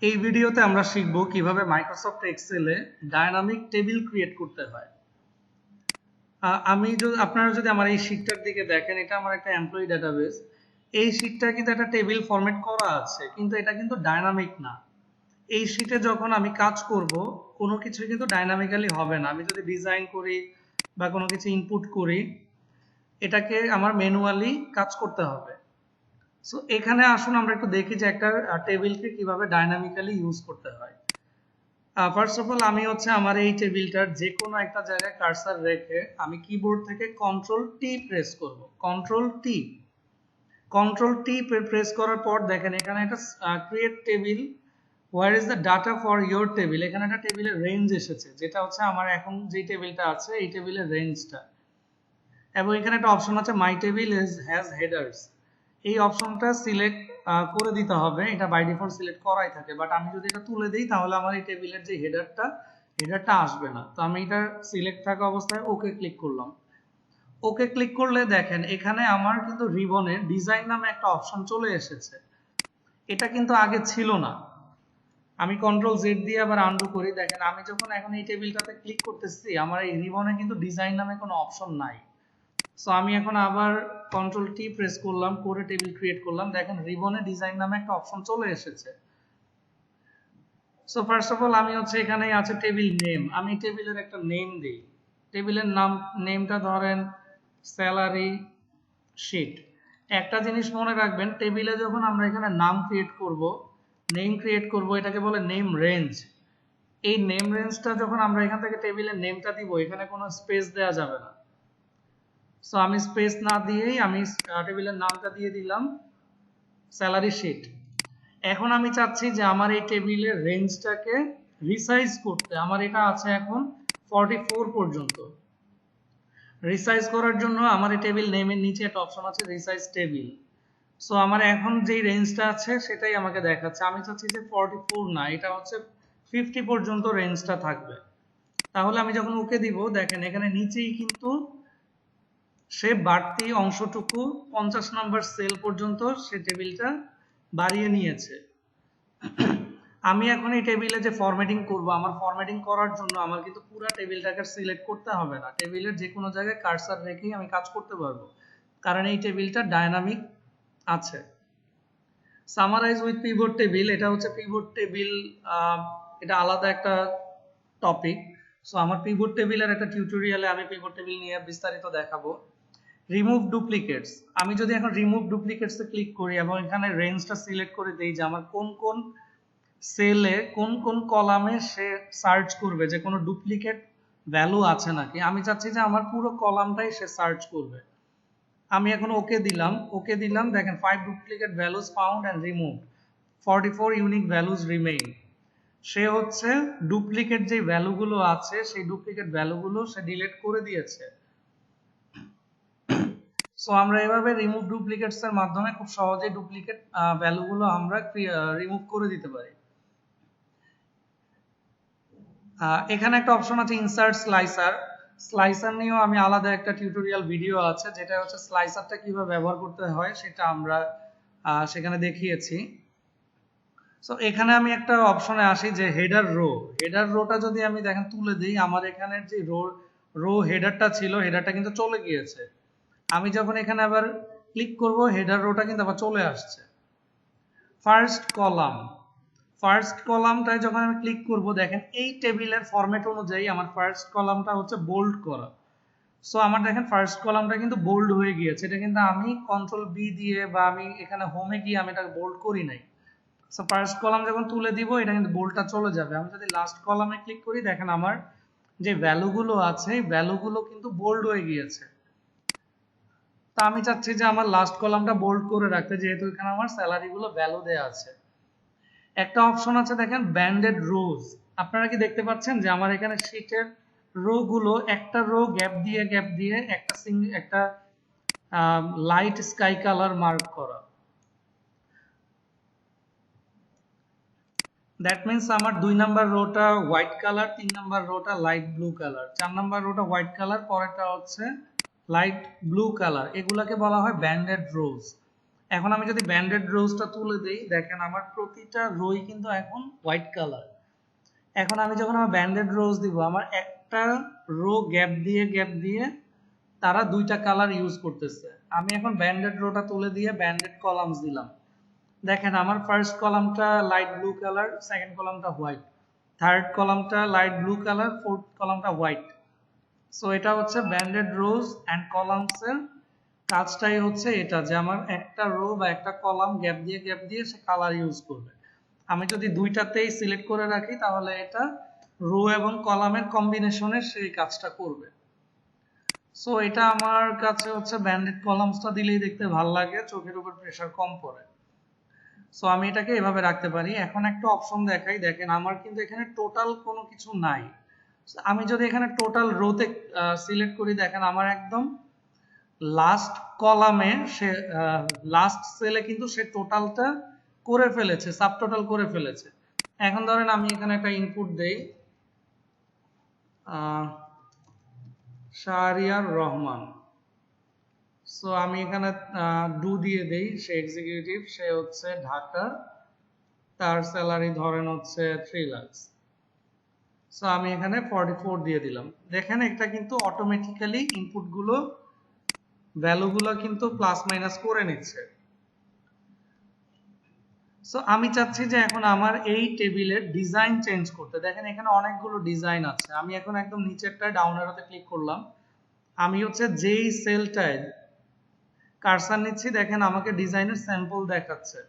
এই ভিডিওতে আমরা শিখব কিভাবে মাইক্রোসফট এক্সেলে ডাইনামিক টেবিল ক্রিয়েট করতে হয়। আপনারা যদি আমার এই শীটটার দিকে দেখেন, এটা আমার একটা এমপ্লয়ি ডাটাবেস। এই শীটটা কিন্তু একটা টেবিল ফরম্যাট করা আছে, কিন্তু এটা কিন্তু ডাইনামিক না। এই শীটে যখন আমি কাজ করব, কোনো কিছু কিন্তু ডাইনামিক্যালি হবে না। আমি যদি ডিজাইন করি বা কোনো কিছু ইনপুট করি, এটাকে আমার ম্যানুয়ালি কাজ করতে হবে। সো এখানে আসুন আমরা একটু দেখি যে একটা টেবিলকে কিভাবে ডাইনামিক্যালি ইউজ করতে হয়। ফার্স্ট অফ অল আমি আমার এই টেবিলটার যে কোনো একটা জায়গায় কার্সার রেখে আমি কিবোর্ড থেকে কন্ট্রোল টি প্রেস করার পর দেখেন এখানে একটা create table, where is the data for your table. এখানে একটা টেবিলের রেঞ্জ এসেছে, যেটা আমার এখন যে টেবিলটা আছে এই টেবিলের রেঞ্জটা। এবং এখানে একটা অপশন আছে মাই টেবিল হ্যাজ হেডার্স। এই অপশনটা সিলেক্ট করে দিতে হবে। এটা বাই ডিফল্ট সিলেক্ট করাই থাকে, বাট আমি যদি এটা তুলে দিই তাহলে আমার এই টেবিলের যে হেডারটা আসবে না। তো আমি এটা সিলেক্ট থাকা অবস্থায় ওকে ক্লিক করলাম। ওকে ক্লিক করলে দেখেন এখানে আমার কিন্তু রিবনের ডিজাইন নামে একটা অপশন চলে এসেছে। এটা কিন্তু আগে ছিল না। আমি কন্ট্রোল জেড দিয়ে আবার আনডু করি। দেখেন আমি যখন এখন এই টেবিলটাতে ক্লিক করতেছি, আমার এই রিবনে কিন্তু ডিজাইন নামে কোনো অপশন নাই। সো আমি এখন আবার কন্ট্রোল টি প্রেস করলাম, করে টেবিল ক্রিয়েট করলাম। দেখেন রিবনে ডিজাইন নামে একটা অপশন চলে এসেছে। সো ফার্স্ট অফ অল আমি এখানে আছে টেবিল নেম। আমি টেবিলের একটা নেম দিই। টেবিলের নেমটা ধরেন স্যালারি শিট। একটা জিনিস মনে রাখবেন, টেবিলে যখন আমরা এখানে নাম ক্রিয়েট করব, নেম ক্রিয়েট করব, এটাকে বলে নেম রেঞ্জ। এই নেম রেঞ্জটা যখন আমরা এখান থেকে টেবিলের নেমটা দিব, এখানে কোনো স্পেস দেওয়া যাবে না। সো আমি স্পেস না দিয়েই আমি টেবিলের নামটা দিয়ে দিলাম স্যালারি শিট। এখন আমি চাচ্ছি যে আমার এই টেবিলের রেঞ্জটাকে রিসাইজ করতে। আমার এটা আছে এখন 44 পর্যন্ত। রিসাইজ করার জন্য আমার এই টেবিল নেমের নিচে একটা অপশন আছে রিসাইজ টেবিল। সো আমার এখন যেই রেঞ্জটা আছে সেটাই আমাকে দেখাচ্ছে। আমি চাচ্ছি যে 44 না, এটা 50 পর্যন্ত রেঞ্জটা থাকবে। তাহলে আমি যখন ওকে দিব, দেখেন এখানে নিচেই কিন্তু সে বাড়তি অংশটুকু 50 নাম্বার সেল পর্যন্ত সে টেবিলটা বাড়িয়ে নিয়েছে। আমি এখন এই টেবিলে যে ফরম্যাটিং করব, আমার ফরম্যাটিং করার জন্য আমার কিন্তু পুরো টেবিলটাকে সিলেক্ট করতে হবে না। টেবিলের যে কোনো জায়গায় কার্সার রেখেই আমি কাজ করতে পারবো, কারণ এই টেবিলটা ডাইনামিক আছে। সামারাইজ উইথ পিভট টেবিল, এটা পিভট টেবিল, এটা আলাদা একটা টপিক। সো আমার পিভট টেবিলের একটা টিউটোরিয়ালে আমি পিভট টেবিল নিয়ে বিস্তারিত দেখাবো। রিমুভ ডুপ্লিকেটস, আমি যদি এখন রিমুভ ডুপ্লিকেটস এ ক্লিক করি এবং এখানে রেঞ্জটা সিলেক্ট করে দেই যে আমার কোন কোন সেলে কোন কোন কলামে সে সার্চ করবে যে কোনো ডুপ্লিকেট ভ্যালু আছে নাকি। আমি চাচ্ছি যে আমার পুরো কলামটাই সে সার্চ করবে। আমি এখন ওকে দিলাম। দেখেন 5 duplicate values found and removed, 44 unique values remain. সে ডুপ্লিকেট যে ভ্যালুগুলো আছে সেই ডুপ্লিকেট ভ্যালুগুলো সে ডিলিট করে দিয়েছে। সো আমরা এভাবে রিমুভ ডুপ্লিকেটস এর মাধ্যমে খুব সহজে ডুপ্লিকেট ভ্যালুগুলো আমরা রিমুভ করে দিতে পারি। এখানে একটা অপশন আছে ইনসার্ট স্লাইসার। স্লাইসার নিয়েও আমি আলাদা একটা টিউটোরিয়াল ভিডিও আছে, যেটা স্লাইসারটা কিভাবে ব্যবহার করতে হয় সেটা আমরা সেখানে দেখিয়েছি। সো এখানে আমি একটা অপশনে আসি যে হেডার রোটা যদি আমি দেখেন তুলে দিই, আমার এখানের যে রো হেডারটা ছিল, হেডারটা কিন্তু চলে গিয়েছে। আমি যখন এখানে আবার ক্লিক করব, হেডার রোটা কিন্তু আবার চলে আসছে। ফার্স্ট কলামটায় যখন আমি ক্লিক করব, দেখেন এই টেবিলের ফরম্যাট অনুযায়ী আমার ফার্স্ট কলামটা বোল্ড করা। সো আমার দেখেন ফার্স্ট কলামটা কিন্তু বোল্ড হয়ে গিয়েছে। এটা কিন্তু আমি কন্ট্রোল বি দিয়ে বা আমি এখানে হোমে গিয়ে আমি এটা বোল্ড করি নাই। সো ফার্স্ট কলাম যখন তুলে দিব, এটা কিন্তু বোল্ডটা চলে যাবে। আমি যদি লাস্ট কলামে ক্লিক করি, দেখেন আমার যে ভ্যালুগুলো আছে এই ভ্যালুগুলো কিন্তু বোল্ড হয়ে গিয়েছে। তা আমি চাচ্ছি যে আমার লাস্ট কলামটা বোল্ড করে রাখতে, যেহেতু এখানে আমার স্যালারিগুলো ভ্যালু দেওয়া আছে। একটা অপশন আছে দেখেন ব্যান্ডেড রোজ। আপনারা কি দেখতে পাচ্ছেন যে আমার এখানে শীটের রো গুলো একটা রো গ্যাপ দিয়ে একটা লাইট স্কাই কালার মার্ক করা। দ্যাট মিন্স আমার 2 number rota white colour, 3 number rota light blue colour, 4 number rota white colour, পরেরটা লাইট ব্লু কালার। এগুলাকে বলা হয় ব্যান্ডেড রোজ। এখন আমি যদি ব্যান্ডেড রোজটা তুলে দেই, দেখেন আমার প্রতিটা রোই কিন্তু এখন হোয়াইট কালার। এখন আমি যখন আমার ব্যান্ডেড রোজ দিব, আমার একটা রো গ্যাপ দিয়ে তারা দুইটা কালার ইউজ করতেছে। আমি এখন ব্যান্ডেড রোটা তুলে দিয়ে ব্যান্ডেড কলামস দিলাম, দেখেন আমার ফার্স্ট কলামটা লাইট ব্লু কালার, সেকেন্ড কলামটা হোয়াইট, থার্ড কলামটা লাইট ব্লু কালার, ফোর্থ কলামটা হোয়াইট। সো এটা হচ্ছে ব্যান্ডেড রোজ অ্যান্ড কলামস এর কাজটাই হচ্ছে এটা, যে আমার একটা রো বা একটা কলাম গ্যাপ দিয়ে সে কালার ইউজ করবে। আমি যদি দুইটাতেই সিলেক্ট করে রাখি তাহলে এটা রো এবং কলামের কম্বিনেশনে সেই কাজটা করবে। সো এটা আমার কাছে হচ্ছে ব্যান্ডেড কলামসটা দিলেই দেখতে ভালো লাগে, চোখের উপর প্রেসার কম পড়ে। সো আমি এটাকে এভাবে রাখতে পারি। এখন একটা অপশন দেখাই, দেখেন আমার কিন্তু এখানে টোটাল কোনো কিছু নাই। আমি যদি এখানে টোটাল রোতে সিলেক্ট করি, দেখেন আমার একদম লাস্ট কলামে সে লাস্ট সেলে কিন্তু সে টোটালটা করে ফেলেছে, সাব টোটাল করে ফেলেছে। এখন ধরেন আমি এখানে একটা ইনপুট দেই, শাহরিয়ার রহমান। সো আমি এখানে ডু দিয়ে দেই, সে এক্সিকিউটিভ, সে হচ্ছে ঢাকা, তার স্যালারি ধরেন হচ্ছে 3 লাখ। সো আমি এখানে 44 দিয়ে দিলাম। দেখেন এটা কিন্তু অটোমেটিক্যালি ইনপুট গুলো ভ্যালুগুলো কিন্তু প্লাস মাইনাস করে নিচ্ছে। সো আমি চাচ্ছি যে এখন আমার এই টেবিলের ডিজাইন চেঞ্জ করতে। দেখেন এখানে অনেকগুলো ডিজাইন আছে। আমি এখন একদম নিচেরটায় ডাউন অ্যারোতে ক্লিক করলাম, আমি হচ্ছে যেই সেলটায় কার্সার নিচ্ছি, দেখেন আমাকে ডিজাইনের স্যাম্পল দেখাচ্ছে।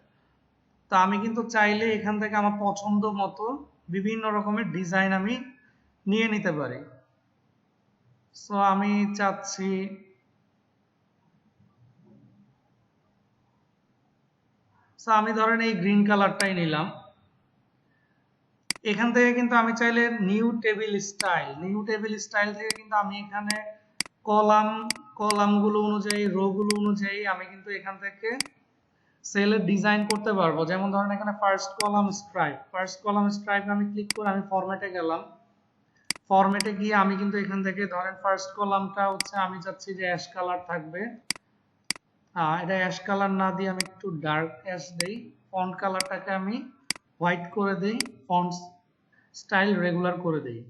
তো আমি কিন্তু চাইলে এখান থেকে আমার পছন্দ মতো বিভিন্ন রকমের ডিজাইন আমি নিয়ে নিতে পারি। সো আমি চাচ্ছি আমি ধরেন এই গ্রিন কালারটাই নিলাম। এখান থেকে কিন্তু আমি চাইলে নিউ টেবিল স্টাইল থেকে কিন্তু আমি এখানে কলামগুলো অনুযায়ী, রো গুলো অনুযায়ী আমি কিন্তু এখান থেকে সেলের ডিজাইন করতে পারবো। যেমন ধরেন এখানে ফার্স্ট কলাম স্ট্রাইপ আমি ক্লিক করে আমি ফরম্যাটে গেলাম। ফরম্যাটে গিয়ে আমি কিন্তু এখান থেকে ধরেন ফার্স্ট কলামটা হচ্ছে আমি চাচ্ছি যে অ্যাশ কালার থাকবে। এটা অ্যাশ কালার না দিয়ে আমি একটু ডার্ক অ্যাশ দেই। ফন্ট কালারটাকে আমি হোয়াইট করে দেই, ফন্ট স্টাইল রেগুলার করে দেই।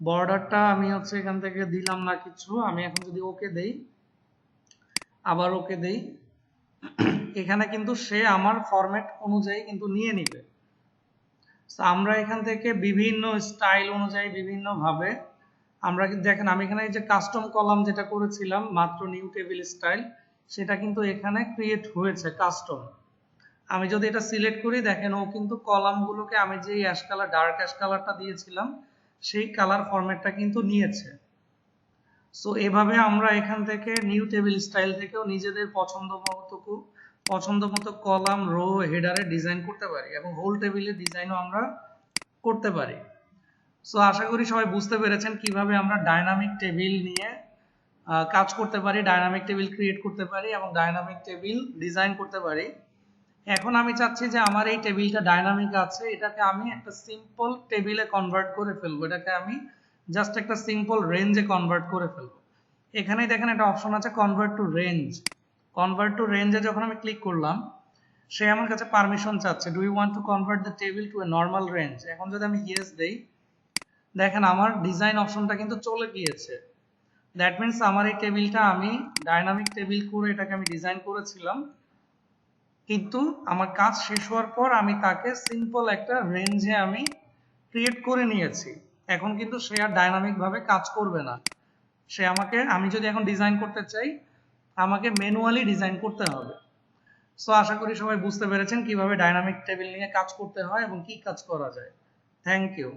বর্ডারটা আমি হচ্ছে এখান থেকে দিলাম না কিছু। আমি এখন যদি ওকে দেই, আবার ওকে দেই, এখানে কিন্তু সে আমার ফরম্যাট অনুযায়ী কিন্তু নিয়ে নিবে। আমরা এখান থেকে বিভিন্ন স্টাইল অনুযায়ী বিভিন্ন ভাবে আমরা দেখেন, আমি এখানে এই যে কাস্টম কলাম যেটা করেছিলাম মাত্র নিউ টেবিল স্টাইল, সেটা কিন্তু এখানে ক্রিয়েট হয়েছে কাস্টম। আমি যদি এটা সিলেক্ট করি, দেখেন ও কিন্তু কলামগুলোকে আমি যে অ্যাশ কালার, ডার্ক অ্যাশ কালারটা দিয়েছিলাম সেই কালার ফরম্যাটটা কিন্তু নিয়েছে। সো এভাবে আমরা এখান থেকে নিউ টেবিল স্টাইল থেকেও নিজেদের পছন্দ মতো কলাম, রো, হেডারে ডিজাইন করতে পারি এবং হোল টেবিলের ডিজাইনও আমরা করতে পারি। সো আশা করি সবাই বুঝতে পেরেছেন কিভাবে আমরা ডাইনামিক টেবিল নিয়ে কাজ করতে পারি, ডাইনামিক টেবিল ক্রিয়েট করতে পারি এবং ডাইনামিক টেবিল ডিজাইন করতে পারি। এখন আমি চাচ্ছি যে আমার এই টেবিলটা ডাইনামিক আছে, এটাকে আমি একটা সিম্পল টেবিলে কনভার্ট করে ফেলবো, এটাকে আমি জাস্ট একটা সিম্পল রেঞ্জে কনভার্ট করে ফেলবো। এখানেই দেখেন একটা অপশন আছে কনভার্ট টু রেঞ্জে যখন আমি ক্লিক করলাম, সে আমার কাছে পারমিশন চাচ্ছে, do you want to convert the table to a normal range. এখন যদি আমি ইয়েস দেই, দেখেন আমার ডিজাইন অপশনটা কিন্তু চলে গিয়েছে। দ্যাট মিনস আমার এই টেবিলটা আমি ডাইনামিক টেবিল করে এটাকে আমি ডিজাইন করেছিলাম, কিন্তু আমার কাজ শেষ হওয়ার পর আমি তাকে সিম্পল একটা রেঞ্জে আমি ক্রিয়েট করে নিয়েছি। এখন কিন্তু সে আর ডাইনামিক ভাবে কাজ করবে না। সে আমাকে, আমি যদি এখন ডিজাইন করতে চাই, আমাকে ম্যানুয়ালি ডিজাইন করতে হবে। সো আশা করি সবাই বুঝতে পেরেছেন কিভাবে ডাইনামিক টেবিল নিয়ে কাজ করতে হয় এবং কি কাজ করা যায়। Thank you.